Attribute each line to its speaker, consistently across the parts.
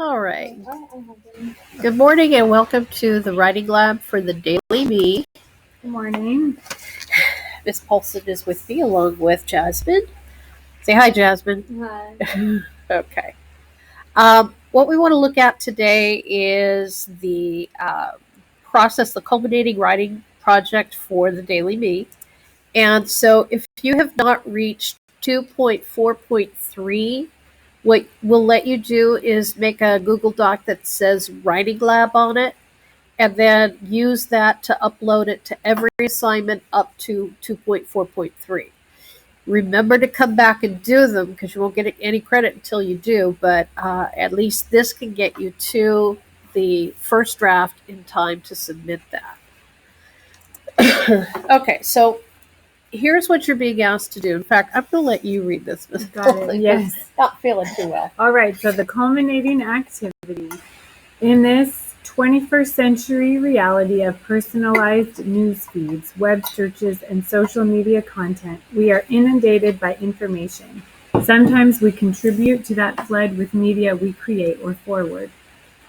Speaker 1: All right. Good morning and welcome to the Writing Lab for the Daily Me.
Speaker 2: Good morning.
Speaker 1: Miss Paulson is with me along with Jasmine. Say hi, Jasmine.
Speaker 2: Hi.
Speaker 1: Okay. What we want to look at today is the process, the culminating writing project for the Daily Me. And so if you have not reached 2.4.3, what we'll let you do is make a Google Doc that says Writing Lab on it, and then use that to upload it to every assignment up to 2.4.3. Remember to come back and do them because you won't get any credit until you do, but at least this can get you to the first draft in time to submit that. Okay, so here's what you're being asked to do. In fact, I'm going to let you read this, Ms.
Speaker 2: Got it. Yes.
Speaker 1: Not feeling too well.
Speaker 2: All right. So the culminating activity. In this 21st century reality of personalized news feeds, web searches, and social media content, we are inundated by information. Sometimes we contribute to that flood with media we create or forward.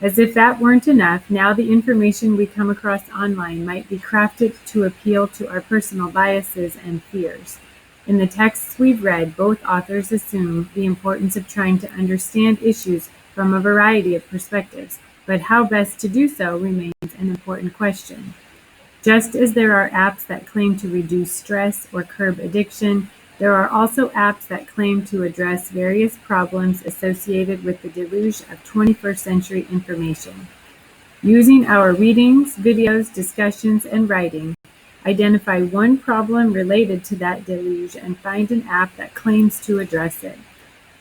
Speaker 2: As if that weren't enough, now the information we come across online might be crafted to appeal to our personal biases and fears. In the texts we've read, both authors assume the importance of trying to understand issues from a variety of perspectives, but how best to do so remains an important question. Just as there are apps that claim to reduce stress or curb addiction, there are also apps that claim to address various problems associated with the deluge of 21st century information. Using our readings, videos, discussions, and writing, identify one problem related to that deluge and find an app that claims to address it.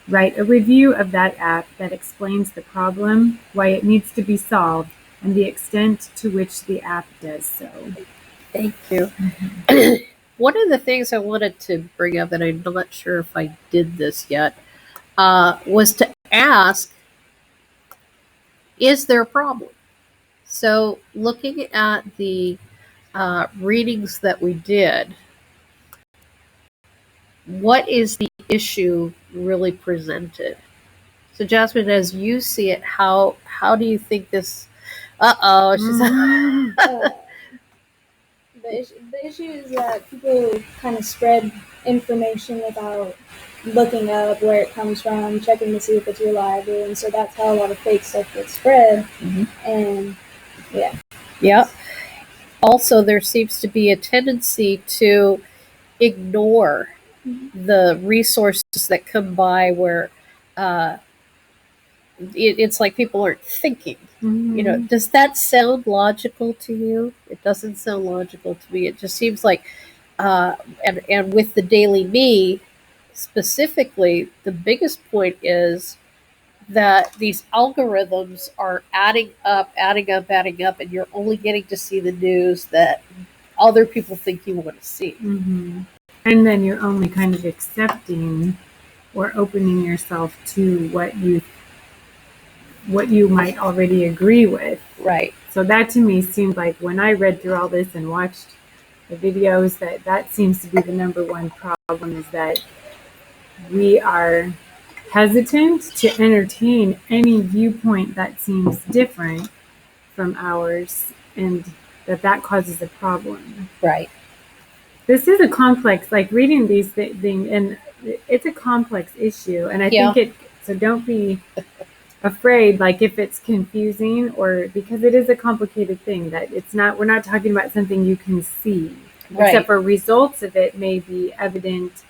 Speaker 2: Write a review of that app that explains the problem, why it needs to be solved, and the extent to which the app does so.
Speaker 1: Thank you. One of the things I wanted to bring up, and I'm not sure if I did this yet, was to ask, is there a problem? So looking at the readings that we did, what is the issue really presented? So Jasmine, as you see it, how do you think this?
Speaker 3: The issue is that people kind of spread information without looking up where it comes from, checking to see if it's reliable, and so that's how a lot of fake stuff gets spread. And yeah.
Speaker 1: Yep. Also, there seems to be a tendency to ignore the resources that come by where it's like people aren't thinking. You know, does that sound logical to you? It doesn't sound logical to me. It just seems like, and with the Daily Me specifically, the biggest point is that these algorithms are adding up, and you're only getting to see the news that other people think you want to see.
Speaker 2: And then you're only kind of accepting or opening yourself to what you might already agree with.
Speaker 1: Right.
Speaker 2: So that to me seemed like, when I read through all this and watched the videos, that seems to be the number one problem, is that we are hesitant to entertain any viewpoint that seems different from ours, and that causes a problem.
Speaker 1: Right.
Speaker 2: This is a complex, like reading these things, and it's a complex issue, and I think so don't be afraid, like if it's confusing, or because it is a complicated thing, that we're not talking about something you can see, except for results of it may be evident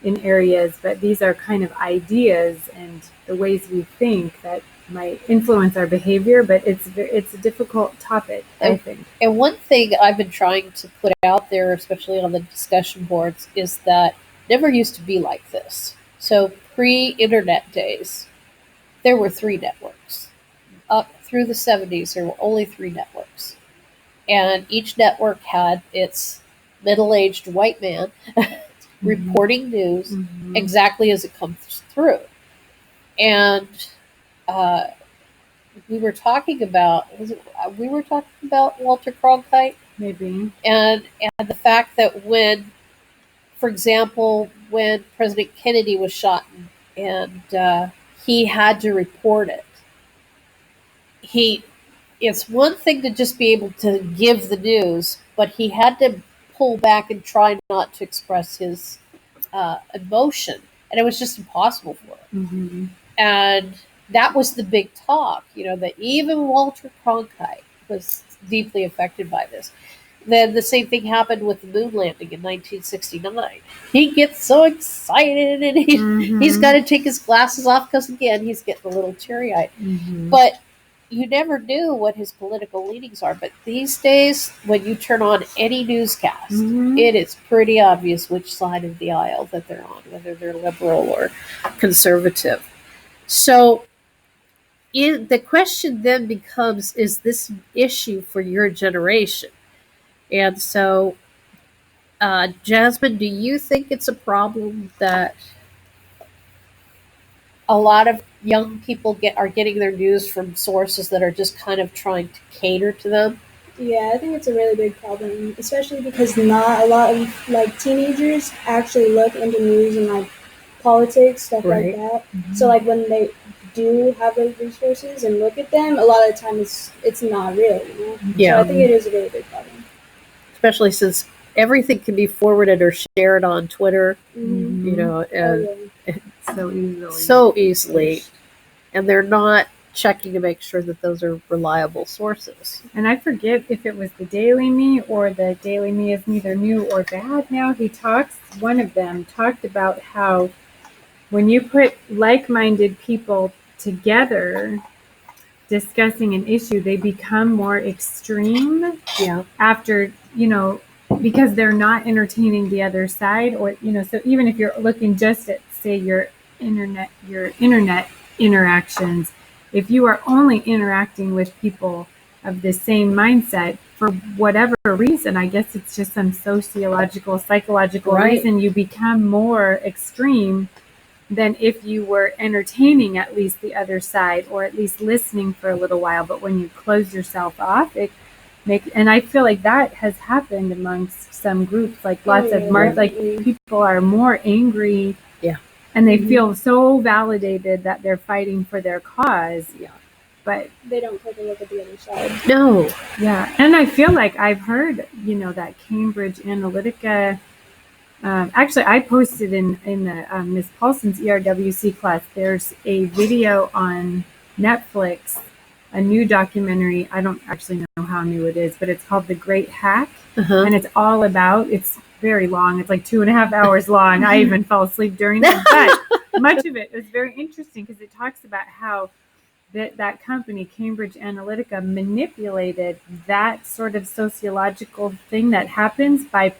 Speaker 2: in areas, but these are kind of ideas and the ways we think that might influence our behavior, but it's a difficult topic, I think.
Speaker 1: And one thing I've been trying to put out there, especially on the discussion boards, is that never used to be like this. So pre-internet days, there were 3 networks. Up through the 70s, there were only 3 networks. And each network had its middle-aged white man reporting news exactly as it comes through. And we were talking about Walter Cronkite,
Speaker 2: Maybe.
Speaker 1: and the fact that when, for example, when President Kennedy was shot and he had to report it, he it's one thing to just be able to give the news, but he had to pull back and try not to express his emotion, and it was just impossible for him.
Speaker 2: Mm-hmm.
Speaker 1: And that was the big talk, that even Walter Cronkite was deeply affected by this. Then the same thing happened with the moon landing in 1969. He gets so excited, and he's got to take his glasses off because, again, he's getting a little teary eyed.
Speaker 2: Mm-hmm.
Speaker 1: But you never knew what his political leanings are. But these days, when you turn on any newscast, it is pretty obvious which side of the aisle that they're on, whether they're liberal or conservative. So the question then becomes, is this an issue for your generation? And so, Jasmine, do you think it's a problem that a lot of young people are getting their news from sources that are just kind of trying to cater to them?
Speaker 3: Yeah, I think it's a really big problem, especially because not a lot of like teenagers actually look into news and like politics, stuff like that. So like when they do have those resources and look at them, a lot of the time it's not real,
Speaker 1: Yeah.
Speaker 3: So I think it is a really big problem.
Speaker 1: Especially since everything can be forwarded or shared on Twitter, and so easily, and they're not checking to make sure that those are reliable sources.
Speaker 2: And I forget if it was the Daily Me or the Daily Me is neither new or bad now. One of them talked about how when you put like-minded people together discussing an issue, they become more extreme after, because they're not entertaining the other side, or, so even if you're looking just at, say, your internet interactions, if you are only interacting with people of the same mindset, for whatever reason, I guess it's just some psychological reason, you become more extreme than if you were entertaining at least the other side, or at least listening for a little while. But when you close yourself off, and I feel like that has happened amongst some groups, like lots of people are more angry, and they feel so validated that they're fighting for their cause, but
Speaker 3: they don't take a look at the other side.
Speaker 1: No.
Speaker 2: Yeah, and I feel like I've heard, that Cambridge Analytica. Actually, I posted in the Miss Paulson's ERWC class. There's a video on Netflix, a new documentary. I don't actually know how new it is, but it's called The Great Hack, and it's all about. It's very long. It's like 2.5 hours long. I even fell asleep during it, but much of it is very interesting because it talks about how that company, Cambridge Analytica, manipulated that sort of sociological thing that happens by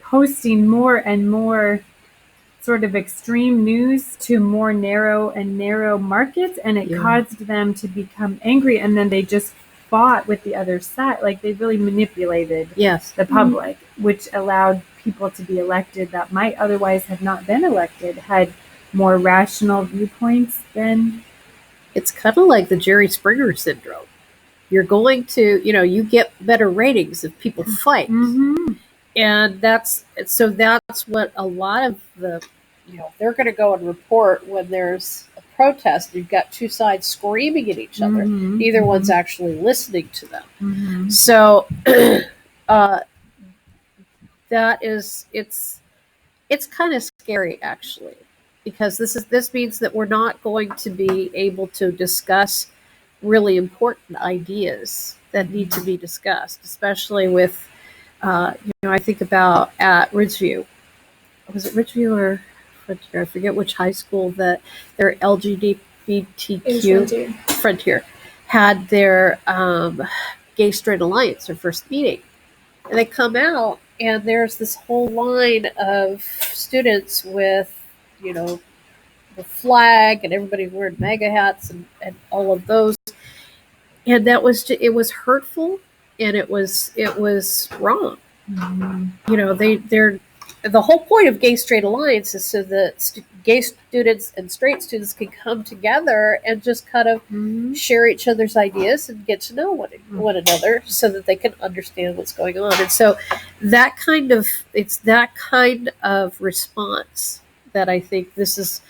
Speaker 2: posting more and more sort of extreme news to more narrow markets, and it caused them to become angry, and then they just fought with the other side. Like they really manipulated the public, which allowed people to be elected that might otherwise have not been elected, had more rational viewpoints than.
Speaker 1: It's kind of like the Jerry Springer syndrome. You're going to, you get better ratings if people fight. And that's what a lot of the, they're going to go and report when there's a protest. You've got two sides screaming at each other. Neither one's actually listening to them. So it's kind of scary, actually, because this means that we're not going to be able to discuss really important ideas that need to be discussed, especially with. I think about at Ridgeview. Was it Ridgeview or Frontier? I forget which high school that their LGBTQ Frontier had their Gay Straight Alliance, their first meeting. And they come out, and there's this whole line of students with, the flag, and everybody wearing MAGA hats and all of those. And it was hurtful, and it was wrong. They're the whole point of Gay Straight Alliance is so that gay students and straight students can come together and just kind of share each other's ideas and get to know one another, so that they can understand what's going on. And so it's that kind of response that I think this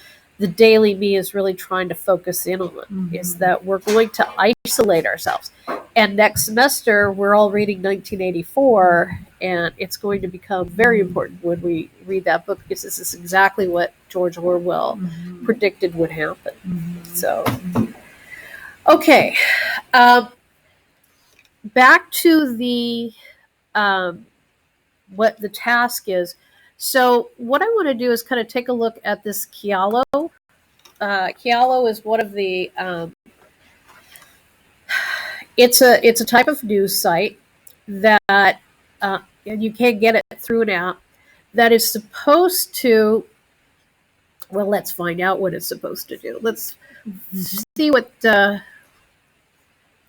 Speaker 1: the daily me is really trying to focus in on, is that we're going to isolate ourselves. And next semester, we're all reading 1984, and it's going to become very important when we read that book, because this is exactly what George Orwell predicted would happen. So, okay. Back to the what the task is. So what I want to do is kind of take a look at this Kialo. Kialo is one of the it's a type of news site that and you can't get it through an app, that is supposed to, well, let's find out what it's supposed to do. Let's see what a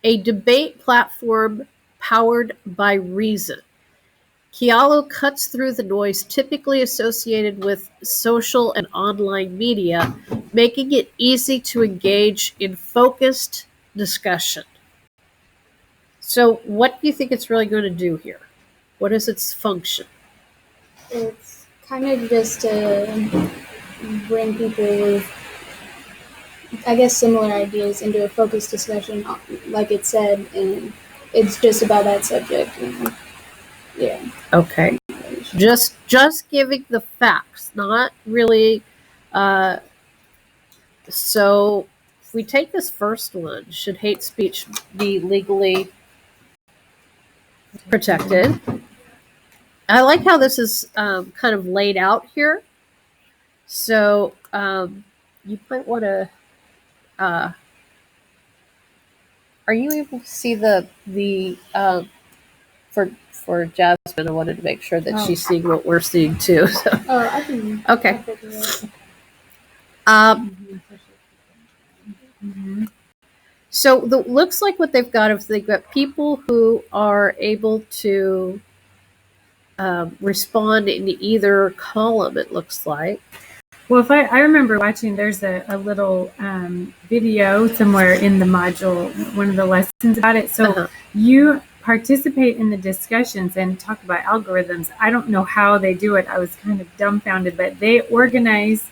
Speaker 1: debate platform powered by reason. Kialo cuts through the noise typically associated with social and online media, making it easy to engage in focused discussion. So what do you think it's really going to do here? What is its function?
Speaker 3: It's kind of just to bring people with, I guess, similar ideas into a focused discussion, like it said, and it's just about that subject. And, yeah.
Speaker 1: Okay. Just giving the facts, not really. So if we take this first one, should hate speech be legally protected? I like how this is kind of laid out here. So you might want to. Are you able to see the for Jasmine? I wanted to make sure that she's seeing what we're seeing too. So.
Speaker 3: Oh, I can.
Speaker 1: Okay. So looks like what they've got is they've got people who are able to respond in either column, it looks like.
Speaker 2: Well, if I remember watching, there's a little video somewhere in the module, one of the lessons about it. So you participate in the discussions and talk about algorithms. I don't know how they do it. I was kind of dumbfounded, but they organize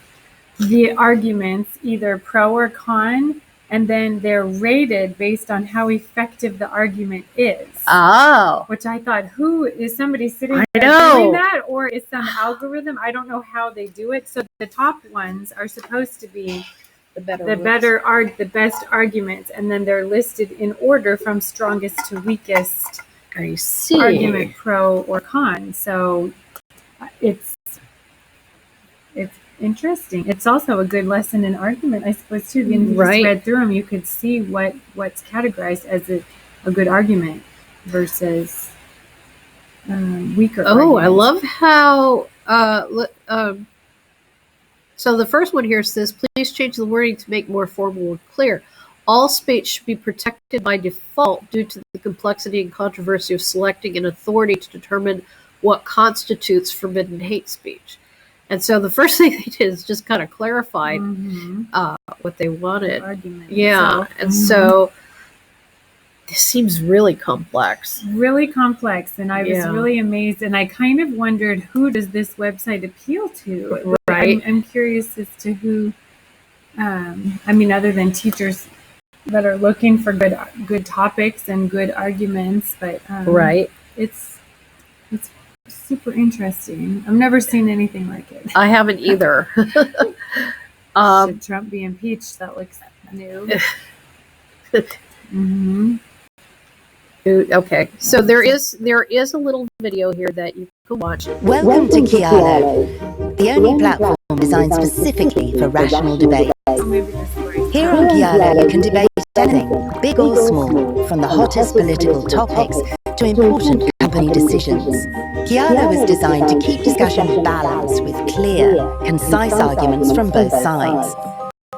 Speaker 2: the arguments either pro or con, and then they're rated based on how effective the argument is.
Speaker 1: Oh.
Speaker 2: Which I thought, who is somebody sitting there doing that, or is some algorithm? I don't know how they do it. So the top ones are supposed to be the best arguments, and then they're listed in order from strongest to weakest.
Speaker 1: I see.
Speaker 2: Argument, pro or con. So it's interesting. It's also a good lesson in argument, I suppose, too. When you just read through them, you could see what's categorized as a good argument versus weaker.
Speaker 1: Oh, arguments. I love how. So the first one here says, please change the wording to make more formal and clear. All speech should be protected by default due to the complexity and controversy of selecting an authority to determine what constitutes forbidden hate speech. And so the first thing they did is just kind of clarified what they wanted. Yeah. And so this seems really complex.
Speaker 2: Really complex. And I was really amazed. And I kind of wondered, who does this website appeal to?
Speaker 1: Right.
Speaker 2: I'm curious as to who, other than teachers that are looking for good topics and good arguments. But it's super interesting. I've never seen anything like it.
Speaker 1: I haven't either.
Speaker 2: Should Trump be impeached? That looks new.
Speaker 1: Okay, so there is a little video here that you can watch.
Speaker 4: Welcome to Kialo, the only platform designed specifically for rational debate. Here on Kialo, you can debate anything, big or small, from the hottest political topics to important company decisions. Kialo is designed to keep discussion balanced with clear, concise arguments from both sides.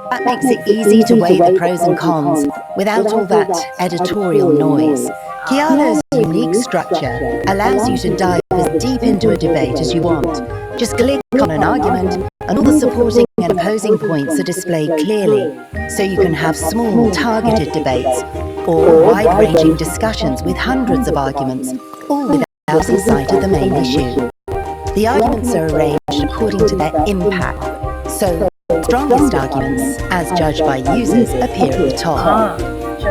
Speaker 4: That makes it easy to weigh the pros and cons without all that editorial noise. Kialo's unique structure allows you to dive as deep into a debate as you want. Just click on an argument and all the supporting and opposing points are displayed clearly, so you can have small, targeted debates or wide-ranging discussions with hundreds of arguments, all without losing sight of the main issue. The arguments are arranged according to their impact, so Strongest arguments, as judged by users, appear at the top.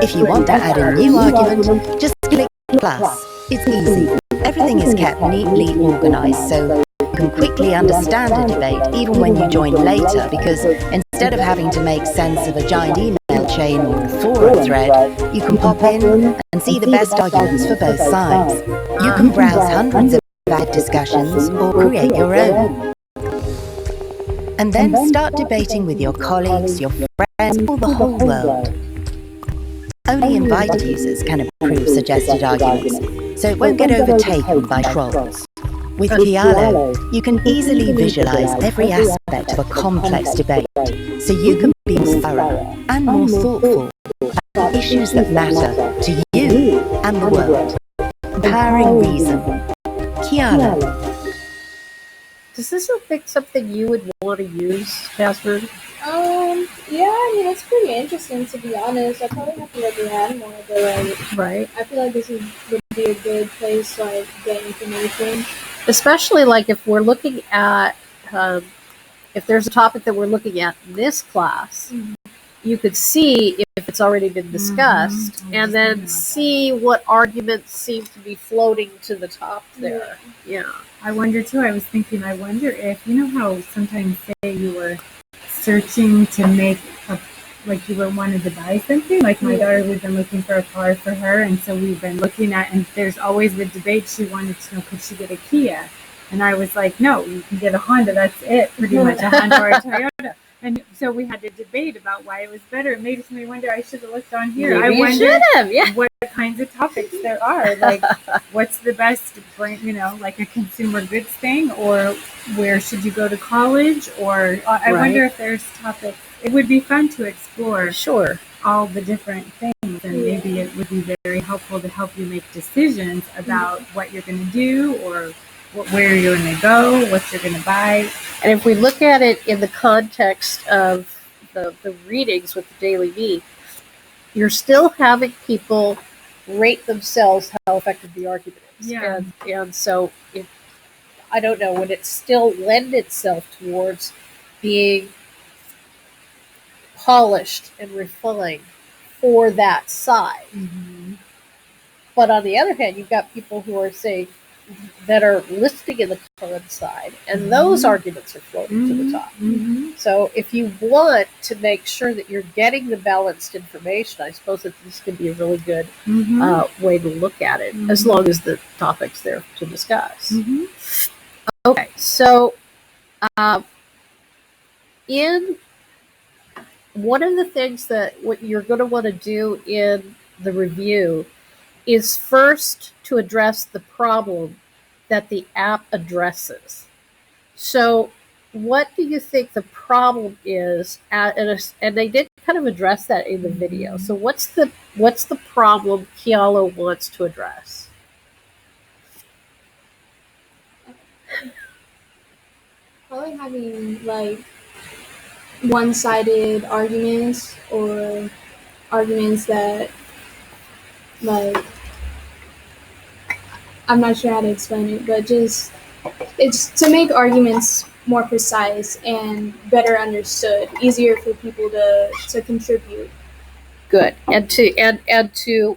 Speaker 4: If you want to add a new argument, just click plus. It's easy. Everything is kept neatly organized so you can quickly understand a debate even when you join later, because instead of having to make sense of a giant email chain or forum thread, you can pop in and see the best arguments for both sides. You can browse hundreds of valid discussions or create your own. And then start debating with your colleagues, your friends, or the whole world. Only invited users can approve suggested arguments, so it won't get overtaken by trolls. With Kialo, you can easily visualize every aspect of a complex debate, so you can be more thorough and more thoughtful about the issues that matter to you and the world. Empowering reason. Kialo.
Speaker 1: Does this look like something you would want to use, Jasper?
Speaker 3: Yeah, I mean, it's pretty interesting, to be honest. I probably have to look around more, but,
Speaker 1: Right.
Speaker 3: I feel like this would be a good place to, get information.
Speaker 1: Especially, if we're looking at, if there's a topic that we're looking at in this class, you could see if it's already been discussed, and then see what arguments seem to be floating to the top there. Yeah.
Speaker 2: I wonder too, I was thinking, I wonder if, you know how sometimes say you were searching to make you wanted to buy something, like my daughter, we've been looking for a car for her, and so we've been looking at, and there's always the debate, she wanted to know, could she get a Kia? And I was like, no, you can get a Honda, that's it, pretty much, a Honda or a Toyota. And so we had to debate about why it was better. It made me wonder, I should have looked on here.
Speaker 1: Maybe
Speaker 2: I wonder
Speaker 1: you should have, yeah.
Speaker 2: what kinds of topics there are. Like, what's the best, like a consumer goods thing, or where should you go to college? Or I wonder if there's topics. It would be fun to explore all the different things. And maybe it would be very helpful to help you make decisions about what you're going to do, or where you're going to go, what you're going to buy.
Speaker 1: And if we look at it in the context of the readings with the Daily Me, you're still having people rate themselves how effective the argument is.
Speaker 2: Yeah.
Speaker 1: And so, I don't know, would it still lend itself towards being polished and refined for that side? But on the other hand, you've got people who are saying, that are listing in the con side, and those arguments are floating to the top. So if you want to make sure that you're getting the balanced information, I suppose that this could be a really good way to look at it, as long as the topic's there to discuss. Okay, so in one of the things that what you're going to want to do in the review is first to address the problem that the app addresses. So what do you think the problem is? And they did kind of address that in the video. So what's the problem Kialo wants to address?
Speaker 3: Probably having one-sided arguments, or arguments that I'm not sure how to explain it, but just it's to make arguments more precise and better understood, easier for people to contribute.
Speaker 1: Good, and to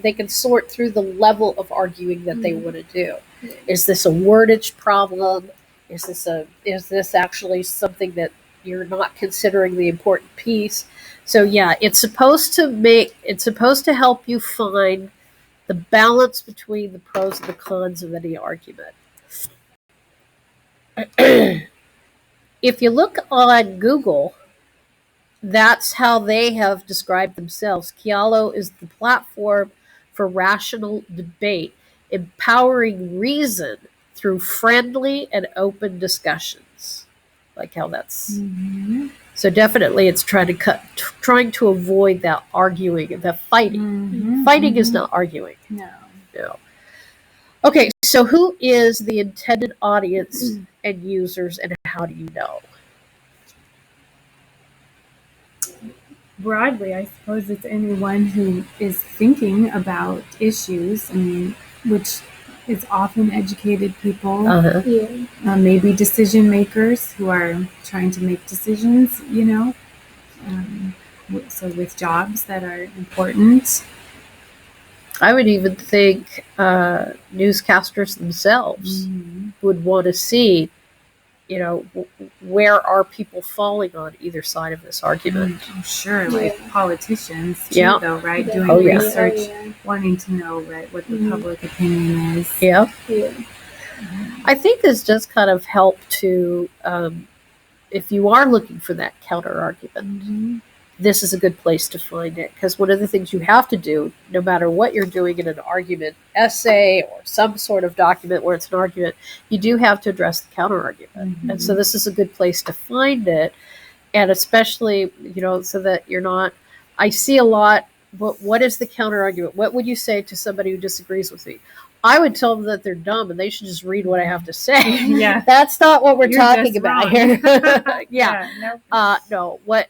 Speaker 1: they can sort through the level of arguing that they want to do. Is this a wordage problem? Is this actually something that you're not considering the important piece? So yeah, it's supposed to help you find the balance between the pros and the cons of any argument. If you look on Google, that's how they have described themselves. Kialo is the platform for rational debate, empowering reason through friendly and open discussions. Like how that's... So definitely it's trying to avoid that arguing, that fighting. Fighting is not arguing.
Speaker 2: No.
Speaker 1: Okay, so who is the intended audience and users, and how do you know?
Speaker 2: Broadly, I suppose it's anyone who is thinking about issues, which It's often educated people,
Speaker 1: Uh-huh.
Speaker 2: maybe decision makers who are trying to make decisions, so with jobs that are important.
Speaker 1: I would even think newscasters themselves would want to see, where are people falling on either side of this argument.
Speaker 2: Sure, like politicians too,
Speaker 1: Yeah.
Speaker 2: though, right?
Speaker 3: Yeah.
Speaker 2: Doing research, wanting to know, right, what the public opinion is.
Speaker 1: Yeah.
Speaker 3: Yeah.
Speaker 1: I think this does kind of help to, if you are looking for that counter argument, this is a good place to find it. Because one of the things you have to do, no matter what you're doing in an argument essay or some sort of document where it's an argument, you do have to address the counter argument. And so this is a good place to find it. And especially, so that you're not, I see a lot, what is the counter argument? What would you say to somebody who disagrees with me? I would tell them that they're dumb and they should just read what I have to say.
Speaker 2: Yeah.
Speaker 1: That's not what we're
Speaker 2: You're
Speaker 1: talking
Speaker 2: just
Speaker 1: about
Speaker 2: wrong.
Speaker 1: here. Yeah.
Speaker 2: No.
Speaker 1: No, what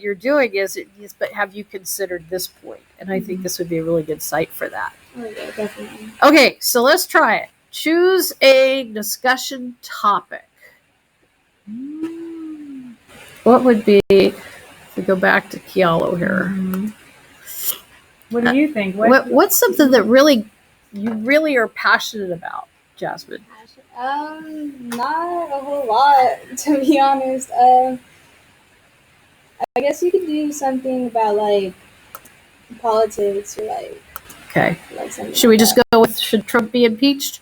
Speaker 1: you're doing is, but have you considered this point? And I think this would be a really good site for that.
Speaker 3: Oh, yeah, definitely.
Speaker 1: Okay, so let's try it. Choose a discussion topic. What would be, if we go back to Kialo here,
Speaker 2: What do you think?
Speaker 1: what's something that you really are passionate about, Jasmine?
Speaker 3: Not a whole lot, to be honest. I guess you could do something about like politics or
Speaker 1: Okay.
Speaker 3: something.
Speaker 1: Should we
Speaker 3: like
Speaker 1: just go with, should Trump be impeached?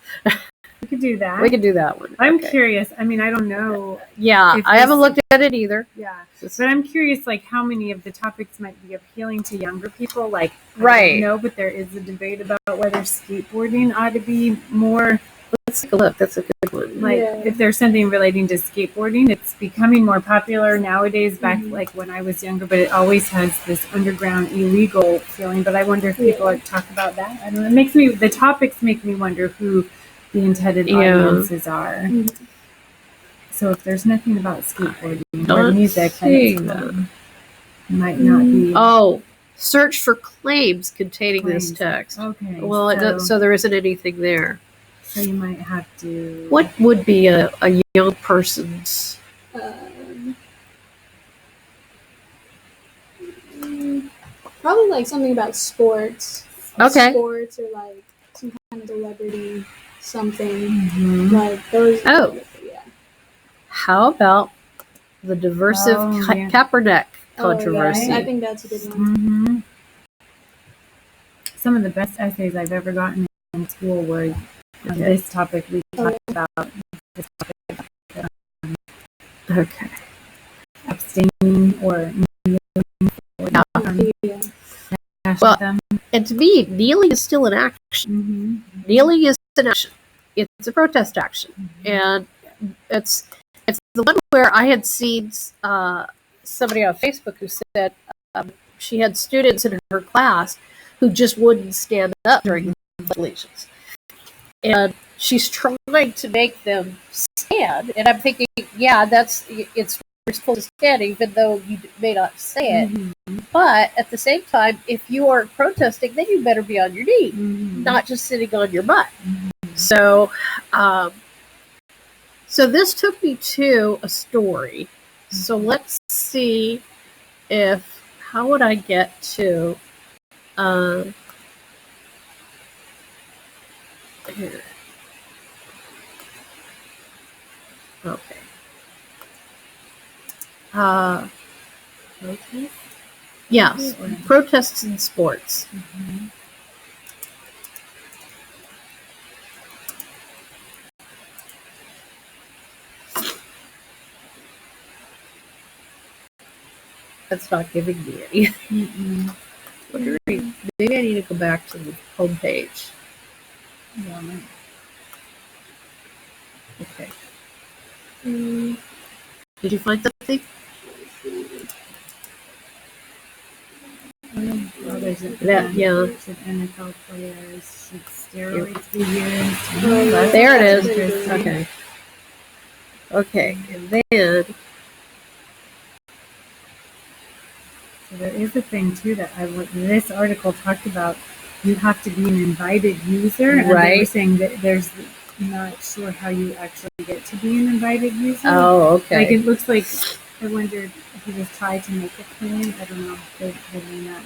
Speaker 2: We could do that.
Speaker 1: We could do that one.
Speaker 2: I'm
Speaker 1: Okay.
Speaker 2: curious. I mean, I don't know.
Speaker 1: Yeah, I haven't looked at it either.
Speaker 2: Yeah, but I'm curious, like, how many of the topics might be appealing to younger people? Like,
Speaker 1: Right.
Speaker 2: I don't know, but there is a debate about whether skateboarding ought to be more.
Speaker 1: Let's take a look. That's a good one.
Speaker 2: Like, if there's something relating to skateboarding, it's becoming more popular nowadays. Back like when I was younger, but it always has this underground illegal feeling. But I wonder if people like talk about that. I don't know. It makes me, the topics make me wonder who the intended audiences are. So if there's nothing about skateboarding or music, then it might not be.
Speaker 1: Oh, search for claims containing this text.
Speaker 2: Okay.
Speaker 1: Well, so there isn't anything there.
Speaker 2: So you might have to.
Speaker 1: What would be a young person's?
Speaker 3: Probably like something about sports.
Speaker 1: Okay.
Speaker 3: Sports or like some kind of celebrity something. Like those.
Speaker 1: Oh.
Speaker 3: Yeah.
Speaker 1: How about the divisive Kaepernick controversy?
Speaker 3: I think that's a good one.
Speaker 2: Some of the best essays I've ever gotten in school were this topic we talked about. This topic,
Speaker 1: okay.
Speaker 2: Abstaining or kneeling.
Speaker 1: Well, and to me, kneeling is still an action. Kneeling is an action. It's a protest action, and it's the one where I had seen somebody on Facebook who said she had students in her class who just wouldn't stand up during the pledge. And she's trying to make them stand. And I'm thinking, yeah, it's supposed to stand, even though you may not say it. But at the same time, if you are protesting, then you better be on your knee, not just sitting on your butt. So, so this took me to a story. So let's see how would I get to, here. Okay.
Speaker 2: Protests?
Speaker 1: Yes, protests in sports. That's not giving me any. Maybe I need to go back to the homepage. Okay. Did you find something?
Speaker 2: Well, there's should NFL players, should steroids be used?
Speaker 1: There it is. Okay. Okay, and then
Speaker 2: so there is a thing too that this article talked about you have to be an invited user, and they were
Speaker 1: Right.
Speaker 2: saying that I'm not sure how you actually get to be an invited user.
Speaker 1: Oh, okay.
Speaker 2: Like it looks like, I wondered if he was trying to make a claim. I don't know. They may not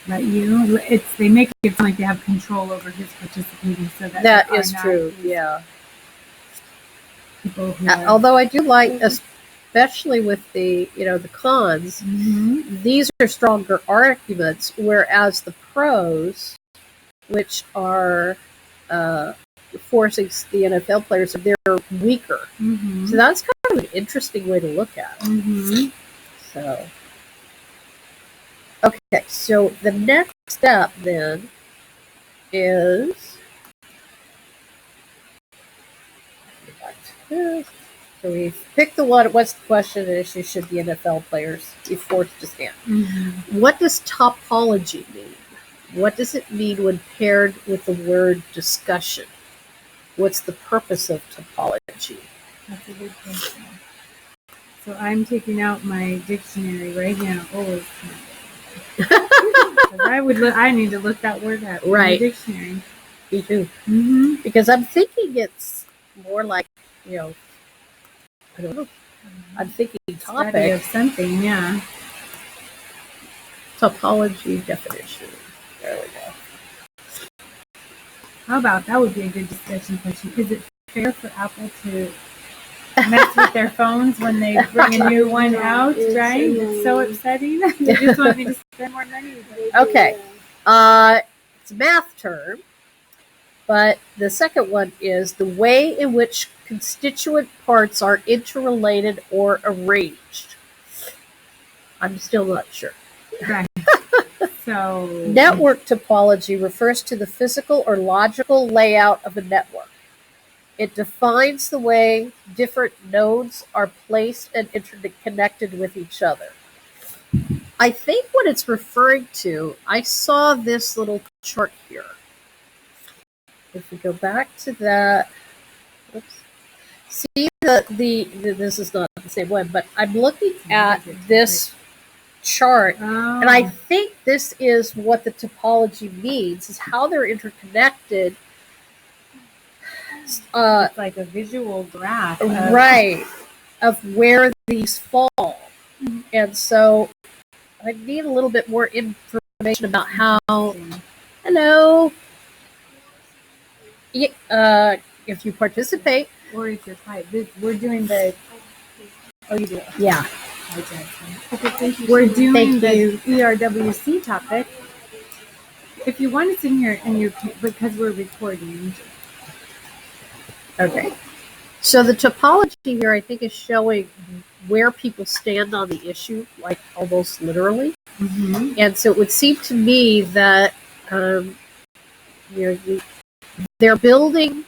Speaker 2: let you. They make it sound like they have control over who's participating, so that
Speaker 1: That
Speaker 2: there are
Speaker 1: is
Speaker 2: not
Speaker 1: true.
Speaker 2: these
Speaker 1: Yeah.
Speaker 2: people who are,
Speaker 1: Although I do like, especially with the cons, these are stronger arguments, whereas the pros, which are forcing the NFL players, they're weaker. So that's kind of an interesting way to look at it. So, okay, so the next step then is, so we pick the one. What's the question and issue should the NFL players be forced to stand? What does topology mean? What does it mean when paired with the word discussion? What's the purpose of topology?
Speaker 2: That's a good question. So I'm taking out my dictionary right now. Oh, I need to look that word up in the dictionary.
Speaker 1: Me too. Because I'm thinking it's more like, I don't know. I'm thinking topic.
Speaker 2: Study of something, yeah.
Speaker 1: Topology definition. There we go.
Speaker 2: How about that would be a good discussion question. Is it fair for Apple to mess with their phones when they bring a new one out, right? It's so upsetting. They just want me to spend more money.
Speaker 1: Okay. It's a math term, but the second one is the way in which constituent parts are interrelated or arranged. I'm still not sure.
Speaker 2: Right. So,
Speaker 1: network topology refers to the physical or logical layout of a network. It defines the way different nodes are placed and interconnected with each other. I think what it's referring to, I saw this little chart here. If we go back to that, see this is not the same one, but I'm looking at this chart, and I think this is what the topology means, is how they're interconnected.
Speaker 2: It's like a visual graph.
Speaker 1: Of where these fall. And so I need a little bit more information about how, hello, if you participate.
Speaker 2: Or if you're quiet. We're doing the, oh, you do it.
Speaker 1: Yeah.
Speaker 2: We're doing the ERWC topic. If you want to sit here and because we're recording.
Speaker 1: Okay. So the topology here, I think, is showing where people stand on the issue, like almost literally. And so it would seem to me that they're building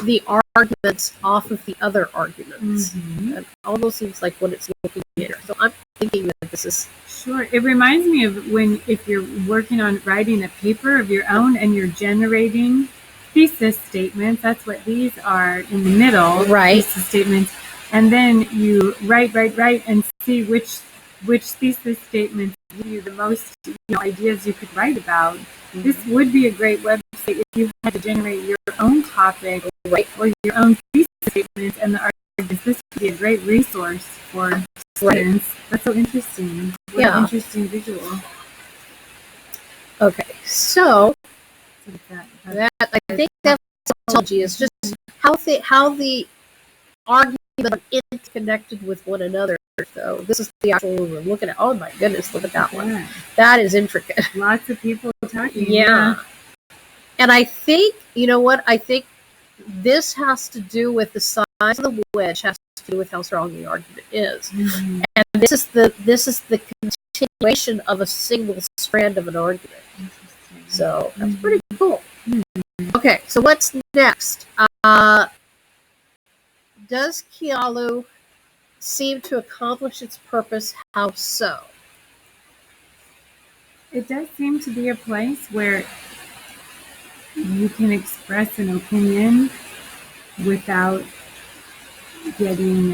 Speaker 1: the arguments off of the other arguments. It almost seems like what it's looking at. So I'm thinking that this is...
Speaker 2: Sure. It reminds me of if you're working on writing a paper of your own and you're generating thesis statements. That's what these are in the middle. Thesis statements. And then you write and see which thesis statements give you the most ideas you could write about. This would be a great website if you had to generate your own topic or your own thesis statements and the arguments. This would be a great resource for students. That's so interesting. What an interesting visual.
Speaker 1: Okay, so that I think that topology is just how the arguments are interconnected with one another. So this is the actual one we're looking at. Oh my goodness, look at that one. That is intricate.
Speaker 2: Lots of people talking.
Speaker 1: Yeah. And I think, you know what? I think this has to do with the size of the wedge, has to do with how strong the argument is. And this is the continuation of a single strand of an argument. So that's pretty cool. Okay, so what's next? Does Kialu seem to accomplish its purpose? How so?
Speaker 2: It does seem to be a place where you can express an opinion without getting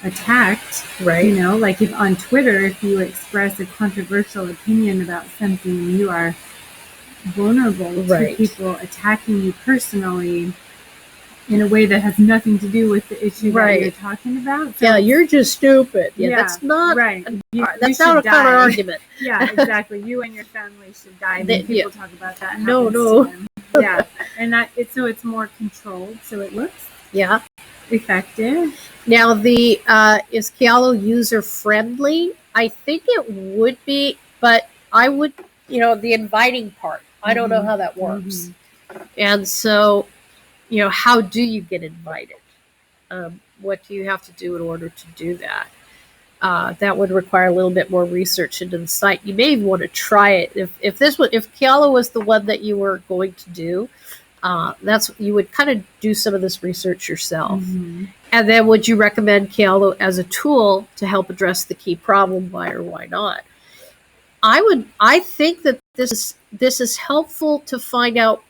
Speaker 2: attacked.
Speaker 1: Right.
Speaker 2: Like if on Twitter, if you express a controversial opinion about something, you are vulnerable to
Speaker 1: Right.
Speaker 2: people attacking you personally in a way that has nothing to do with the issue that
Speaker 1: Right.
Speaker 2: you're talking about. So
Speaker 1: Yeah, you're just stupid. Yeah,
Speaker 2: Yeah,
Speaker 1: that's not
Speaker 2: right.
Speaker 1: that's not a counter argument.
Speaker 2: Yeah, exactly. You and your family should die. And
Speaker 1: They-
Speaker 2: people talk about that.
Speaker 1: No,
Speaker 2: happens
Speaker 1: no.
Speaker 2: to them. Yeah, and it's more controlled, so it looks
Speaker 1: Yeah.
Speaker 2: effective.
Speaker 1: Now the is Kialo user friendly? I think it would be, but I would, the inviting part. I don't know how that works. And so, how do you get invited? What do you have to do in order to do that? That would require a little bit more research into the site. You may even want to try it if Kiala was the one that you were going to do. You would kind of do some of this research yourself. And then would you recommend Kialo as a tool to help address the key problem? Why or why not? I think that this is helpful to find out,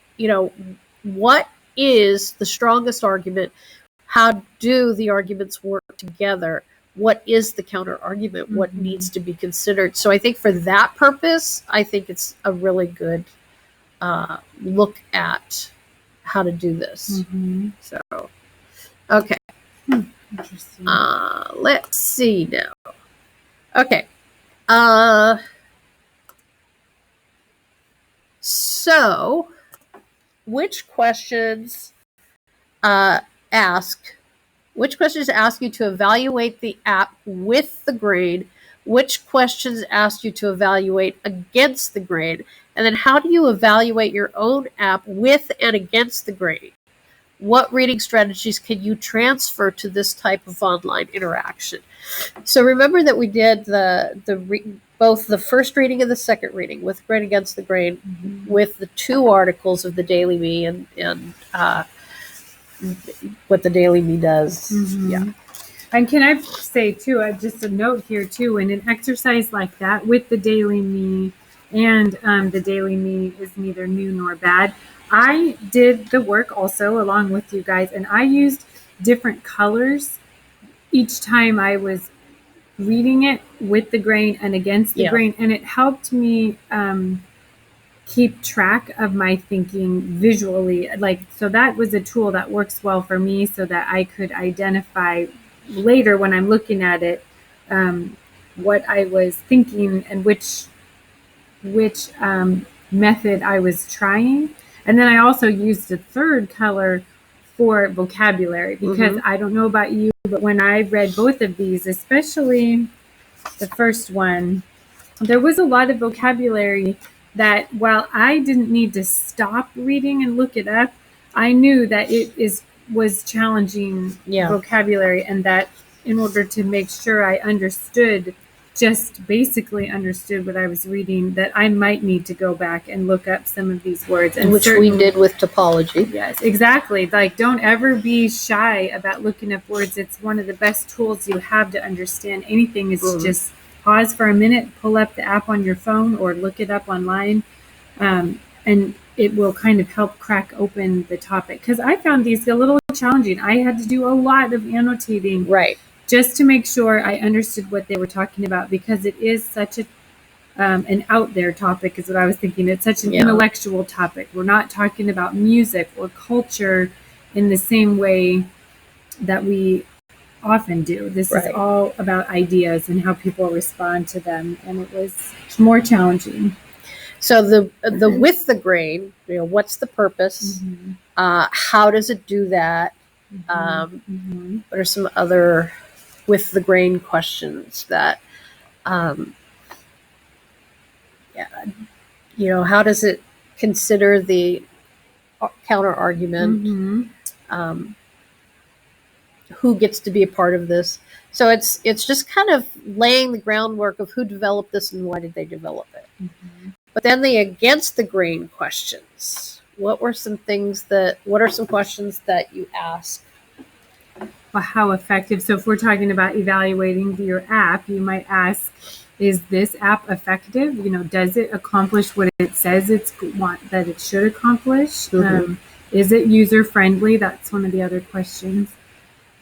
Speaker 1: what is the strongest argument? How do the arguments work together? What is the counter argument? What needs to be considered? So I think for that purpose, I think it's a really good look at how to do this. So, okay.
Speaker 2: Interesting.
Speaker 1: Let's see now. Okay. So, which questions ask you to evaluate the app with the grade? Which questions ask you to evaluate against the grade? And then how do you evaluate your own app with and against the grade? What reading strategies can you transfer to this type of online interaction? So remember that we did both the first reading and the second reading with grade against the grade with the 2 articles of the Daily Me and what the Daily Me does. Yeah.
Speaker 2: And can I say too, just a note here too, in an exercise like that with the Daily Me and the Daily Me is neither new nor bad, I did the work also along with you guys, and I used different colors each time I was reading it with the grain and against the grain, and it helped me keep track of my thinking visually. So that was a tool that works well for me so that I could identify later when I'm looking at it what I was thinking and which method I was trying. And then I also used a third color for vocabulary because I don't know about you, but when I read both of these, especially the first one, there was a lot of vocabulary that while I didn't need to stop reading and look it up, I knew that was challenging vocabulary, and that in order to make sure I basically understood what I was reading, that I might need to go back and look up some of these words. And
Speaker 1: which we did with Topology.
Speaker 2: Yes, exactly. Don't ever be shy about looking up words. It's one of the best tools you have to understand anything. Is just pause for a minute, pull up the app on your phone or look it up online, and it will kind of help crack open the topic. Because I found these a little challenging. I had to do a lot of annotating.
Speaker 1: Right.
Speaker 2: Just to make sure I understood what they were talking about, because it is such an out there topic is what I was thinking. It's such an intellectual topic. We're not talking about music or culture in the same way that we often do. This is all about ideas and how people respond to them, and it was more challenging.
Speaker 1: So the with the grain, what's the purpose? How does it do that? What are some other with the grain questions that, how does it consider the counter argument? Who gets to be a part of this? So it's just kind of laying the groundwork of who developed this and why did they develop it. But then the against the grain questions. What are some questions that you ask?
Speaker 2: Well, how effective? So if we're talking about evaluating your app, you might ask, is this app effective? Does it accomplish what it says that it should accomplish? Is it user friendly? That's one of the other questions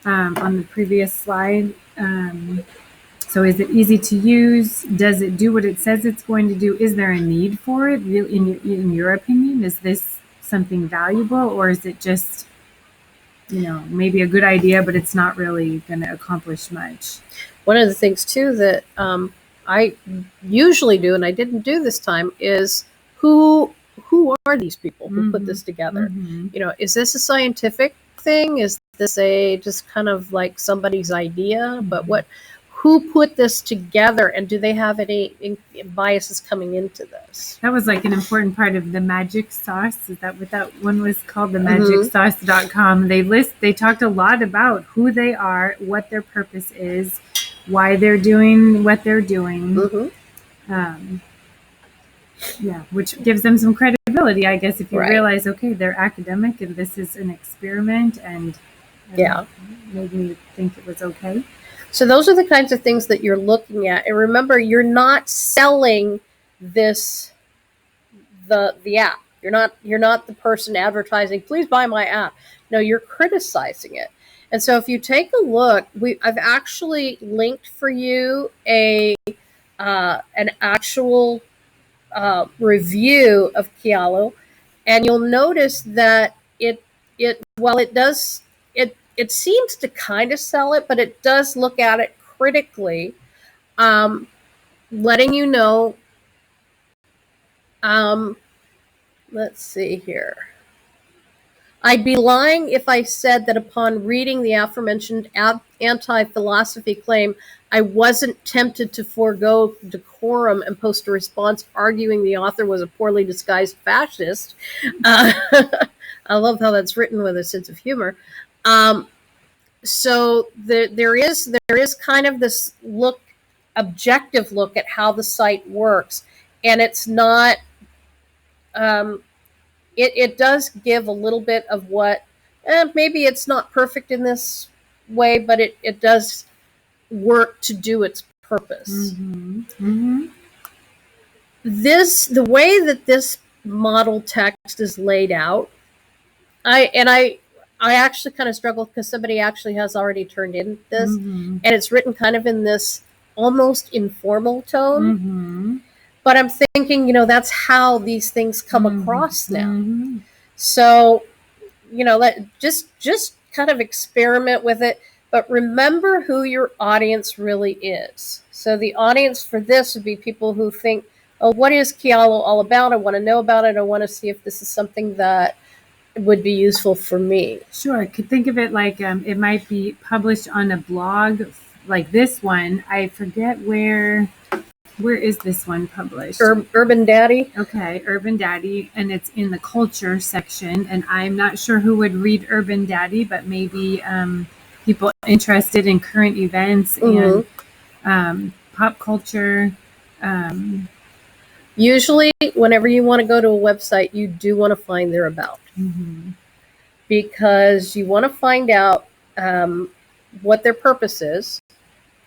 Speaker 2: on the previous slide. So is it easy to use? Does it do what it says it's going to do? Is there a need for it? In your opinion, is this something valuable, or is it just, maybe a good idea, but it's not really going to accomplish much?
Speaker 1: One of the things too that I usually do, and I didn't do this time, is who are these people who put this together? Is this a scientific thing? Is this just kind of like somebody's idea? But who put this together, and do they have any biases coming into this?
Speaker 2: That was like an important part of the magic sauce. Is that what that one was called? The magicsauce.com. They talked a lot about who they are, what their purpose is, why they're doing what they're doing. Which gives them some credibility, I guess, if you realize, okay, they're academic and this is an experiment, and made me think it was okay.
Speaker 1: So those are the kinds of things that you're looking at. And remember, you're not selling the app. You're not the person advertising, please buy my app. No, you're criticizing it. And so if you take a look, I've actually linked for you an actual review of Kialo, and you'll notice that it seems to kind of sell it, but it does look at it critically, letting you know. Let's see here. I'd be lying if I said that upon reading the aforementioned anti-philosophy claim, I wasn't tempted to forego decorum and post a response arguing the author was a poorly disguised fascist. I love how that's written with a sense of humor. So there is kind of this objective look at how the site works, and it's not. It does give a little bit of what, maybe it's not perfect in this way, but it does work to do its purpose. The way that this model text is laid out, I actually kind of struggle because somebody actually has already turned in this, and it's written kind of in this almost informal tone. But I'm thinking, that's how these things come across now. So, just kind of experiment with it. But remember who your audience really is. So the audience for this would be people who think, oh, what is Kialo all about? I want to know about it. I want to see if this is something that would be useful for me.
Speaker 2: Sure. I could think of it like it might be published on a blog like this one. I forget where is this one published?
Speaker 1: Urban Daddy.
Speaker 2: Okay, Urban Daddy, and it's in the culture section. And I'm not sure who would read Urban Daddy, but maybe people interested in current events and pop culture.
Speaker 1: Usually, whenever you want to go to a website, you do want to find their about. Because you want to find out what their purpose is,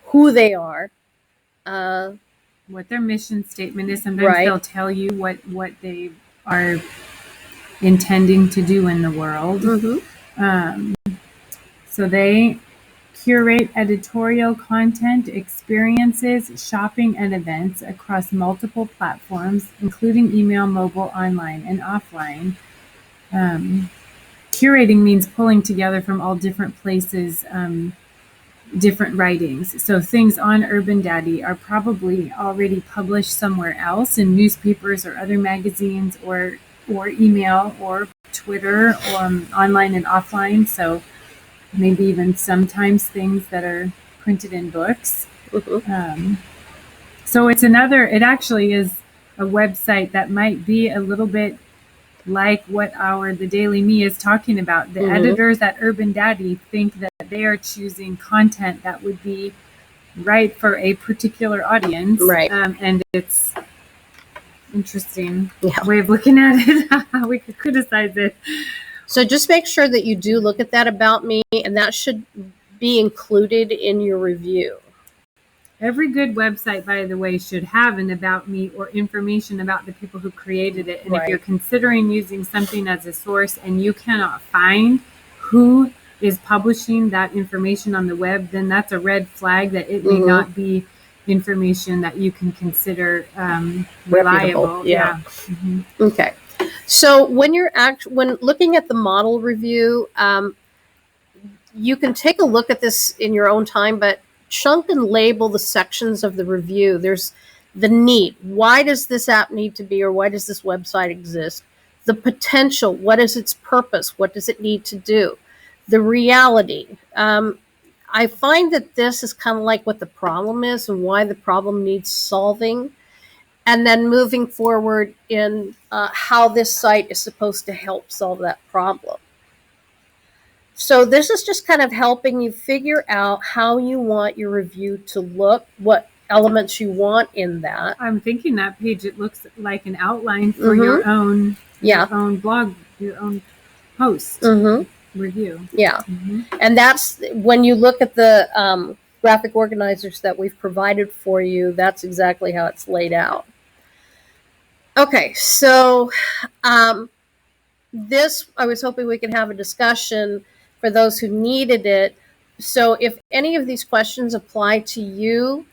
Speaker 1: who they are,
Speaker 2: what their mission statement is. Sometimes they'll tell you what they are intending to do in the world. So they curate editorial content, experiences, shopping, and events across multiple platforms, including email, mobile, online, and offline. Curating means pulling together from all different places different writings. So things on Urban Daddy are probably already published somewhere else in newspapers or other magazines or email or Twitter or online and offline. So maybe even sometimes things that are printed in books. So it actually is a website that might be a little bit like what the Daily Me is talking about. The editors at Urban Daddy think that they are choosing content that would be right for a particular audience. And it's interesting way of looking at it, how we could criticize it.
Speaker 1: So just make sure that you do look at that about me, and that should be included in your review.
Speaker 2: Every good website, by the way, should have an about me or information about the people who created it. And if you're considering using something as a source and you cannot find who is publishing that information on the web, then that's a red flag that it may not be information that you can consider reliable.
Speaker 1: Yeah.
Speaker 2: Mhm.
Speaker 1: Okay. So when when looking at the model review, you can take a look at this in your own time, but chunk and label the sections of the review. There's the need. Why does this app need to be, or why does this website exist? The potential. What is its purpose? What does it need to do? The reality. I find that this is kind of like what the problem is and why the problem needs solving. And then moving forward in how this site is supposed to help solve that problem. So this is just kind of helping you figure out how you want your review to look, what elements you want in that.
Speaker 2: I'm thinking that page, it looks like an outline for your own blog, your own post review.
Speaker 1: Yeah. And that's when you look at the graphic organizers that we've provided for you, that's exactly how it's laid out. Okay, so this, I was hoping we could have a discussion for those who needed it. So if any of these questions apply to you,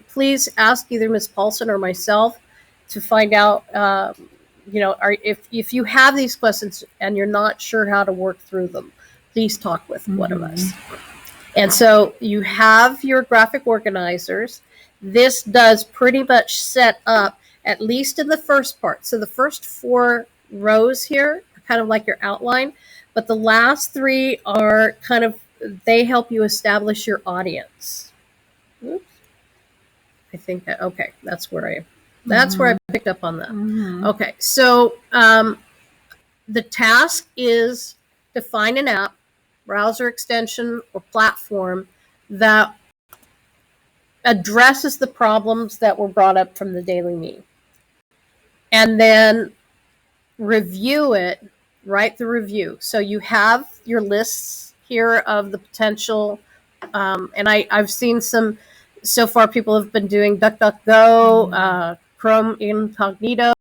Speaker 1: please ask either Ms. Paulson or myself to find out, if you have these questions and you're not sure how to work through them, please talk with one of us. And so you have your graphic organizers. This does pretty much set up, at least in the first part. So the first 4 rows here are kind of like your outline, but the last 3 are kind of, they help you establish your audience. Oops. I think that, okay, that's where I picked up on that. Okay, so the task is to find an app, browser extension, or platform that addresses the problems that were brought up from the daily me. And then review it, write the review. So you have your lists here of the potential, and I've seen some, so far people have been doing DuckDuckGo, Chrome Incognito,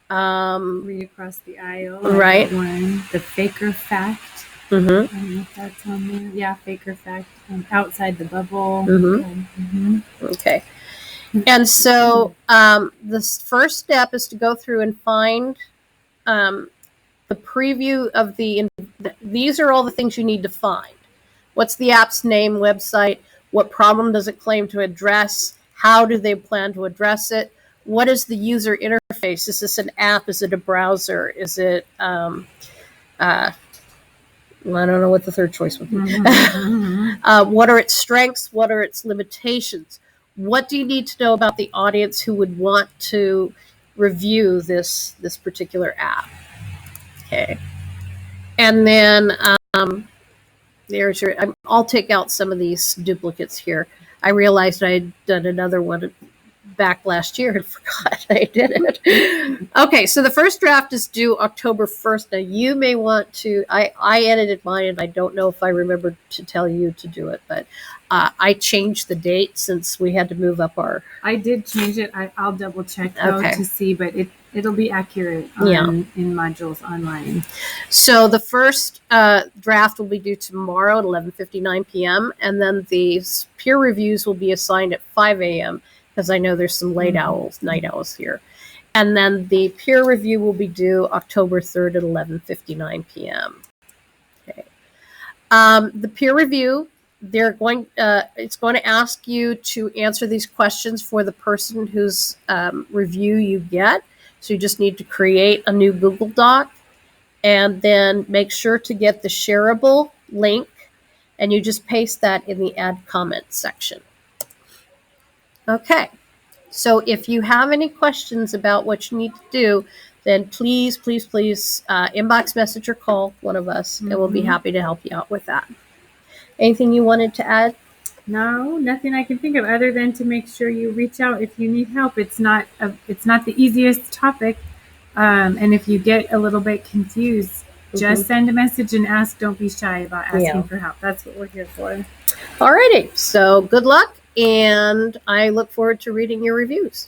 Speaker 2: Read Across the Aisle.
Speaker 1: Right.
Speaker 2: One, the Faker Fact. I don't know if that's on there. Yeah, Faker Fact. Outside the Bubble.
Speaker 1: Okay. And so the first step is to go through and find the preview of these are all the things you need to find. What's the app's name, website? What problem does it claim to address? How do they plan to address it? What is the user interface? Is this an app? Is it a browser? Is it, I don't know what the third choice would be. What are its strengths? What are its limitations? What do you need to know about the audience who would want to review this particular app? Okay. And then there's your, I'll take out some of these duplicates here. I realized I had done another one back last year and forgot I did it. Okay, so the first draft is due October 1st. Now you may want to, I edited mine and I don't know if I remembered to tell you to do it, but I changed the date since we had to move up our...
Speaker 2: I did change it. I'll double check though to see, but it'll be accurate in modules online.
Speaker 1: So the first draft will be due tomorrow at 11:59 p.m. and then the peer reviews will be assigned at 5 a.m. because I know there's some night owls here. And then the peer review will be due October 3rd at 11:59 p.m. Okay. The peer review, it's going to ask you to answer these questions for the person whose review you get. So you just need to create a new Google Doc and then make sure to get the shareable link and you just paste that in the add comment section. Okay, so if you have any questions about what you need to do, then please inbox message or call one of us and we'll be happy to help you out with that. Anything you wanted to add?
Speaker 2: No, nothing I can think of other than to make sure you reach out if you need help. It's not the easiest topic, and if you get a little bit confused, just send a message and ask. Don't be shy about asking for help. That's what we're here for.
Speaker 1: Alrighty, so good luck, and I look forward to reading your reviews.